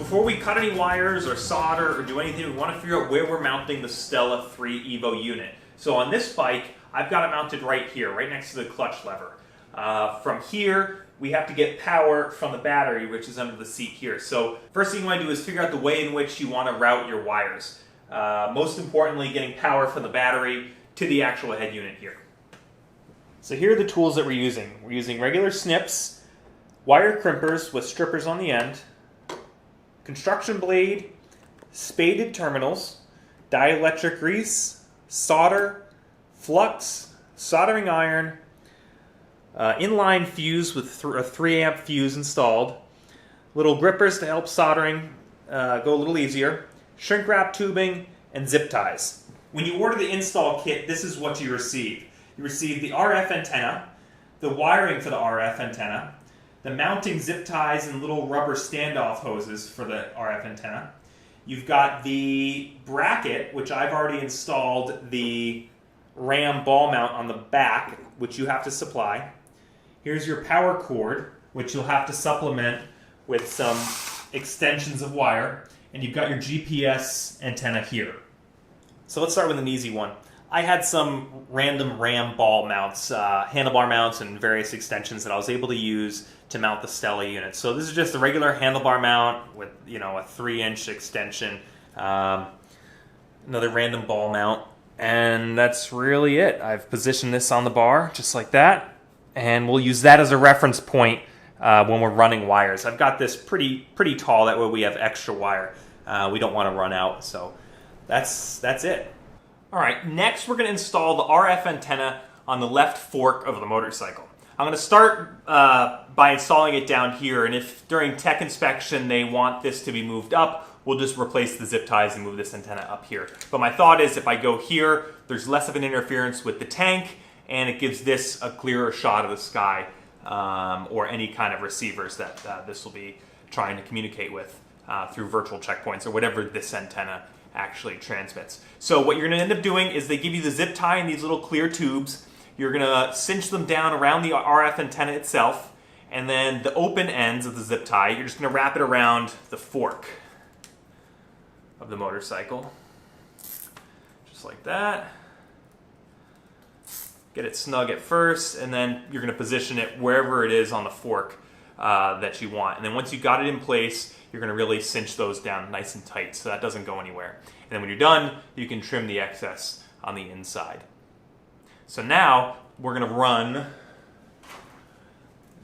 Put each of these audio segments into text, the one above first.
before we cut any wires or solder or do anything, we want to figure out where we're mounting the Stella 3 Evo unit. So on this bike, I've got it mounted right here, right next to the clutch lever. From here, we have to get power from the battery, which is under the seat here. So first thing you want to do is figure out the way in which you want to route your wires. Most importantly, getting power from the battery to the actual head unit here. So here are the tools that we're using. We're using regular snips, wire crimpers with strippers on the end, construction blade, spaded terminals, dielectric grease, solder, flux, soldering iron, inline fuse with a 3 amp fuse installed, little grippers to help soldering go a little easier, shrink wrap tubing, and zip ties. When you order the install kit, this is what you receive. You receive the RF antenna, the wiring for the RF antenna, the mounting zip ties and little rubber standoff hoses for the RF antenna. You've got the bracket, which I've already installed the RAM ball mount on the back, which you have to supply. Here's your power cord, which you'll have to supplement with some extensions of wire. And you've got your GPS antenna here. So let's start with an easy one. I had some random RAM ball mounts, handlebar mounts and various extensions that I was able to use to mount the Stella unit. So this is just a regular handlebar mount with, a 3-inch extension, another random ball mount, and that's really it. I've positioned this on the bar just like that, and we'll use that as a reference point when we're running wires. I've got this pretty tall, that way we have extra wire. We don't want to run out, so that's it. All right, next we're going to install the RF antenna on the left fork of the motorcycle. I'm going to start by installing it down here, and if during tech inspection they want this to be moved up, we'll just replace the zip ties and move this antenna up here. But my thought is if I go here, there's less of an interference with the tank, and it gives this a clearer shot of the sky or any kind of receivers that this will be trying to communicate with through virtual checkpoints or whatever this antenna actually transmits. So what you're going to end up doing is they give you the zip tie in these little clear tubes. You're going to cinch them down around the RF antenna itself, and then the open ends of the zip tie, you're just going to wrap it around the fork of the motorcycle. Just like that. Get it snug at first, and then you're going to position it wherever it is on the fork that you want. And then once you got it in place, you're going to really cinch those down nice and tight so that doesn't go anywhere. And then when you're done, you can trim the excess on the inside. So now we're going to run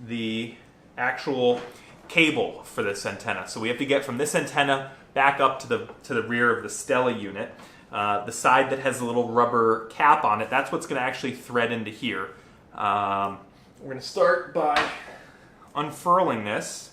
the actual cable for this antenna. So we have to get from this antenna back up to the rear of the Stella unit. The side that has a little rubber cap on it, that's what's going to actually thread into here. We're going to start by unfurling this.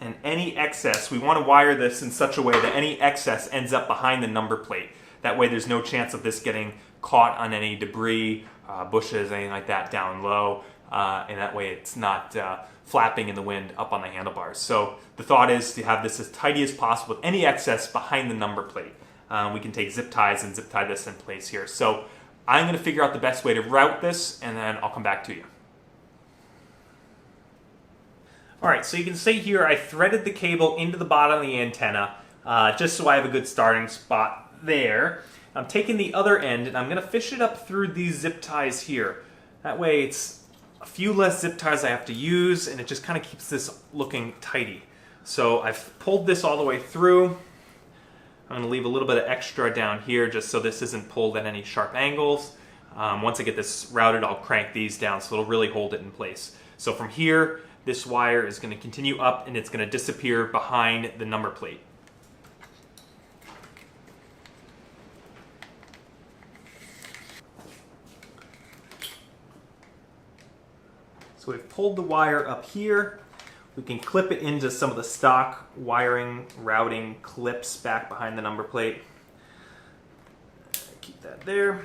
And any excess, we want to wire this in such a way that any excess ends up behind the number plate. That way there's no chance of this getting caught on any debris, bushes, anything like that down low. And that way it's not flapping in the wind up on the handlebars. So the thought is to have this as tidy as possible with any excess behind the number plate. We can take zip ties and zip tie this in place here. So I'm going to figure out the best way to route this, and then I'll come back to you. Alright, so you can see here I threaded the cable into the bottom of the antenna just so I have a good starting spot there. I'm taking the other end and I'm going to fish it up through these zip ties here. That way it's a few less zip ties I have to use, and it just kind of keeps this looking tidy. So I've pulled this all the way through. I'm going to leave a little bit of extra down here just so this isn't pulled at any sharp angles. Once I get this routed, I'll crank these down so it'll really hold it in place. So from here, this wire is going to continue up and it's going to disappear behind the number plate. So we've pulled the wire up here. We can clip it into some of the stock wiring routing clips back behind the number plate. Keep that there.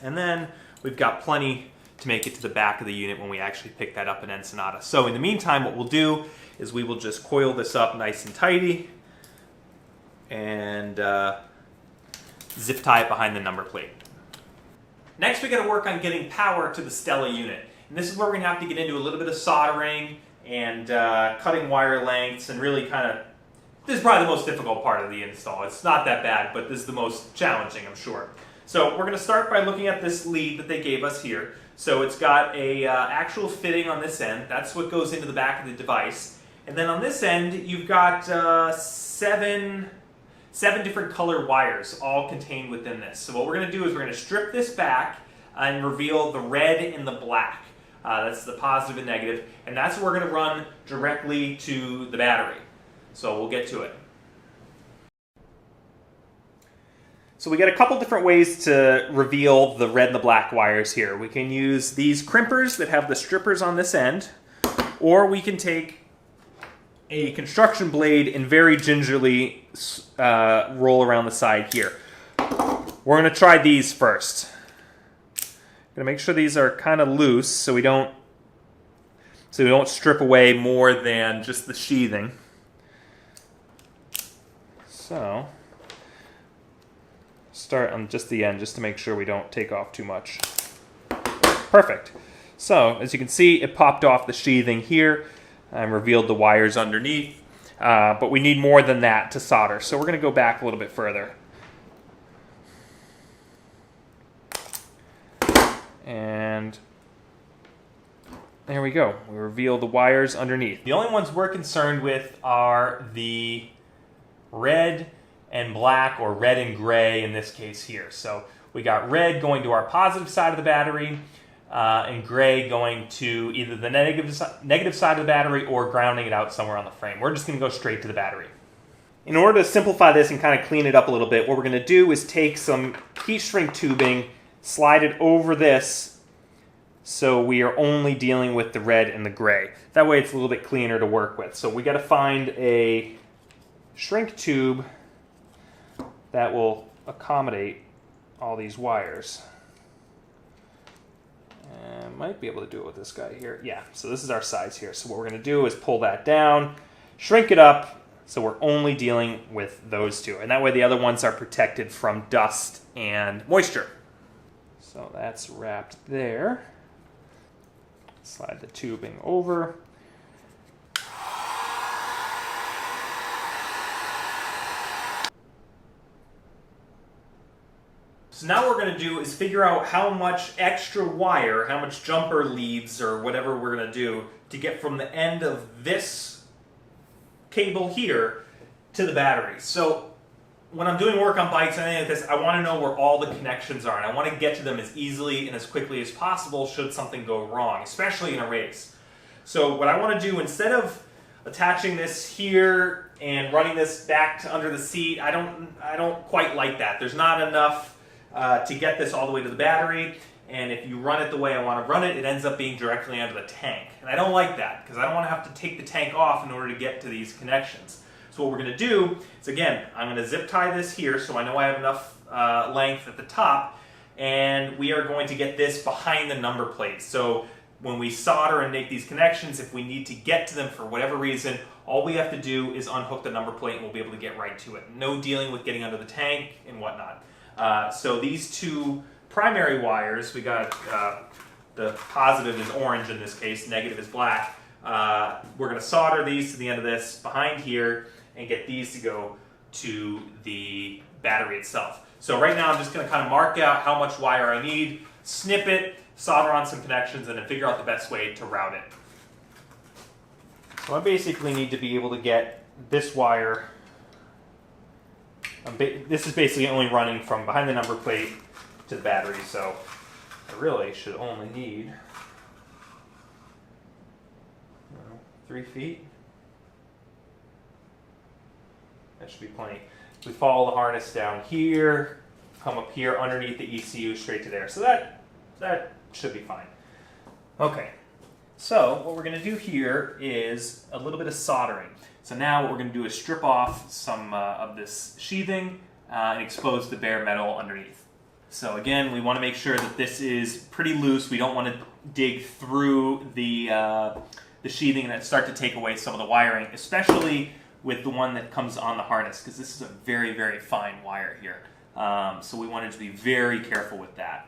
And then we've got plenty to make it to the back of the unit when we actually pick that up in Ensenada. So in the meantime, what we'll do is we will just coil this up nice and tidy and zip tie it behind the number plate. Next, we got to work on getting power to the Stella unit. And this is where we're going to have to get into a little bit of soldering and cutting wire lengths and really kind of, this is probably the most difficult part of the install. It's not that bad, but this is the most challenging, I'm sure. So we're going to start by looking at this lead that they gave us here. So it's got a actual fitting on this end. That's what goes into the back of the device. And then on this end, you've got seven different colored wires all contained within this. So what we're going to do is we're going to strip this back and reveal the red and the black. That's the positive and negative. And that's what we're going to run directly to the battery. So we'll get to it. So we got a couple different ways to reveal the red and the black wires here. We can use these crimpers that have the strippers on this end, or we can take a construction blade and very gingerly roll around the side here. We're going to try these first. Going to make sure these are kind of loose so we don't strip away more than just the sheathing. So start on just the end just to make sure we don't take off too much. Perfect. So as you can see, it popped off the sheathing here and revealed the wires underneath, but we need more than that to solder, so we're going to go back a little bit further. And there we go. We reveal the wires underneath. The only ones we're concerned with are the red and black, or red and gray in this case here. So we got red going to our positive side of the battery, and gray going to either the negative side of the battery or grounding it out somewhere on the frame. We're just going to go straight to the battery. In order to simplify this and kind of clean it up a little bit, what we're going to do is take some heat shrink tubing, slide it over this, so we are only dealing with the red and the gray. That way it's a little bit cleaner to work with. So we got to find a shrink tube that will accommodate all these wires. And might be able to do it with this guy here. Yeah, so this is our size here. So what we're going to do is pull that down, shrink it up, so we're only dealing with those two. And that way the other ones are protected from dust and moisture. So that's wrapped there. Slide the tubing over. So now what we're going to do is figure out how much extra wire, how much jumper leads or whatever we're going to do to get from the end of this cable here to the battery. So when I'm doing work on bikes and anything like this, I want to know where all the connections are, and I want to get to them as easily and as quickly as possible should something go wrong, especially in a race. So what I want to do, instead of attaching this here and running this back to under the seat, I don't quite like that. There's not enough to get this all the way to the battery, and if you run it the way I want to run it, it ends up being directly under the tank. And I don't like that, because I don't want to have to take the tank off in order to get to these connections. So what we're going to do is, again, I'm going to zip tie this here so I know I have enough length at the top, and we are going to get this behind the number plate. So when we solder and make these connections, if we need to get to them for whatever reason, all we have to do is unhook the number plate and we'll be able to get right to it. No dealing with getting under the tank and whatnot. So these two primary wires, we got the positive is orange in this case, negative is black. We're going to solder these to the end of this behind here and get these to go to the battery itself. So right now I'm just going to kind of mark out how much wire I need, snip it, solder on some connections, and then figure out the best way to route it. So I basically need to be able to get this wire. This is basically only running from behind the number plate to the battery, so I really should only need 3 feet. That should be plenty. We follow the harness down here, come up here underneath the ECU straight to there. So that should be fine. Okay, so what we're going to do here is a little bit of soldering. So now what we're going to do is strip off some of this sheathing and expose the bare metal underneath. So again, we want to make sure that this is pretty loose. We don't want to dig through the sheathing and start to take away some of the wiring, especially with the one that comes on the harness, because this is a very, very fine wire here. So we wanted to be very careful with that.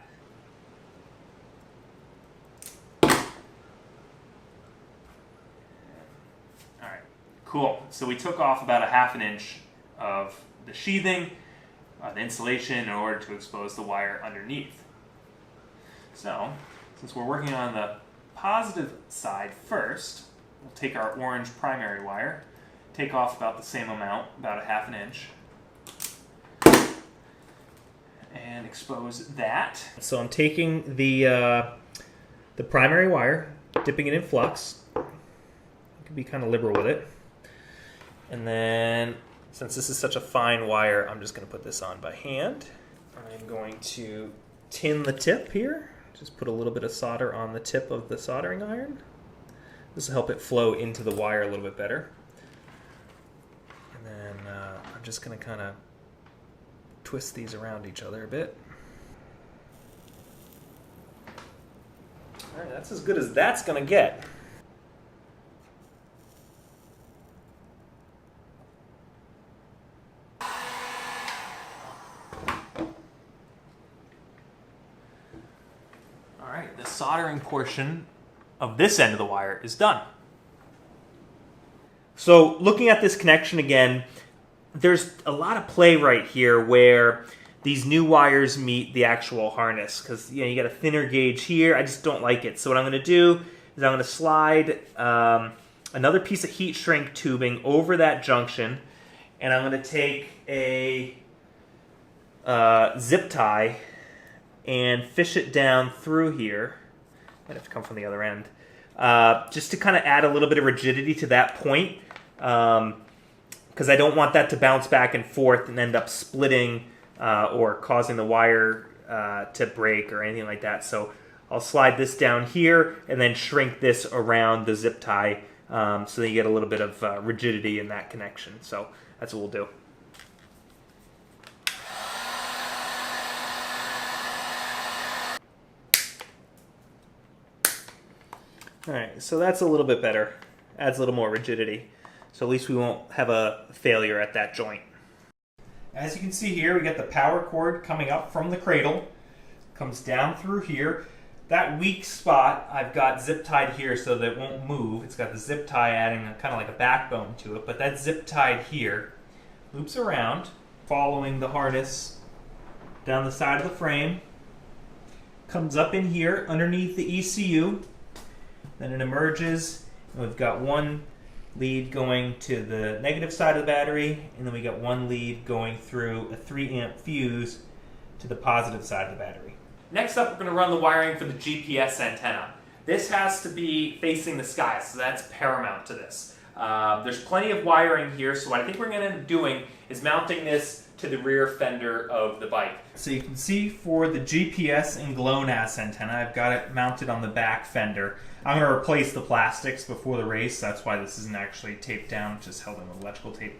Cool. So we took off about a 1/2 inch of the sheathing, the insulation, in order to expose the wire underneath. So, since we're working on the positive side first, we'll take our orange primary wire, take off about the same amount, about a 1/2 inch, and expose that. So I'm taking the primary wire, dipping it in flux. You can be kind of liberal with it. And then, since this is such a fine wire, I'm just going to put this on by hand. I'm going to tin the tip here. Just put a little bit of solder on the tip of the soldering iron. This will help it flow into the wire a little bit better. And then I'm just going to kind of twist these around each other a bit. All right, that's as good as that's going to get. Alright, the soldering portion of this end of the wire is done. So looking at this connection again, there's a lot of play right here where these new wires meet the actual harness, because you got a thinner gauge here. I just don't like it. So what I'm going to do is I'm going to slide another piece of heat shrink tubing over that junction, and I'm going to take a zip tie and fish it down through here. Might have to come from the other end. Just to kind of add a little bit of rigidity to that point, because I don't want that to bounce back and forth and end up splitting or causing the wire to break or anything like that. So I'll slide this down here and then shrink this around the zip tie so that you get a little bit of rigidity in that connection. So that's what we'll do. Alright, so that's a little bit better. Adds a little more rigidity. So at least we won't have a failure at that joint. As you can see here, we got the power cord coming up from the cradle. Comes down through here. That weak spot I've got zip tied here so that it won't move. It's got the zip tie adding kind of like a backbone to it, but that's zip tied here. Loops around, following the harness down the side of the frame. Comes up in here underneath the ECU. Then it emerges, and we've got one lead going to the negative side of the battery, and then we got one lead going through a 3-amp fuse to the positive side of the battery. Next up, we're going to run the wiring for the GPS antenna. This has to be facing the sky, so that's paramount to this. There's plenty of wiring here, so what I think we're going to end up doing is mounting this to the rear fender of the bike. So you can see for the GPS and GLONASS antenna, I've got it mounted on the back fender. I'm going to replace the plastics before the race. That's why this isn't actually taped down, just held in with electrical tape.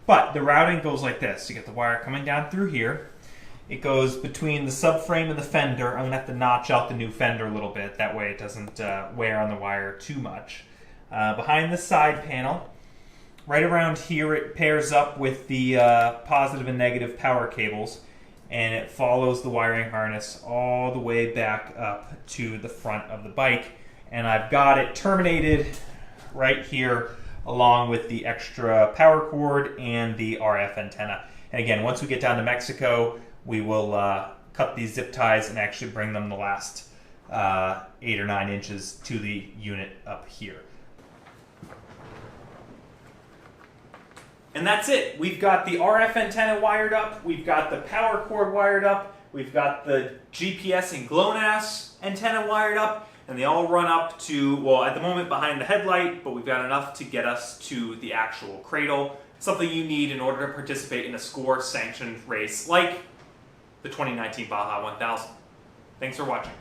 But the routing goes like this. You get the wire coming down through here. It goes between the subframe and the fender. I'm going to have to notch out the new fender a little bit. That way it doesn't wear on the wire too much. Behind the side panel, right around here, it pairs up with the positive and negative power cables, and it follows the wiring harness all the way back up to the front of the bike. And I've got it terminated right here along with the extra power cord and the RF antenna. And again, once we get down to Mexico, we will cut these zip ties and actually bring them the last 8 or 9 inches to the unit up here. And that's it. We've got the RF antenna wired up, we've got the power cord wired up, we've got the GPS and GLONASS antenna wired up, and they all run up to, well, at the moment behind the headlight, but we've got enough to get us to the actual cradle. Something you need in order to participate in a score-sanctioned race like the 2019 Baja 1000. Thanks for watching.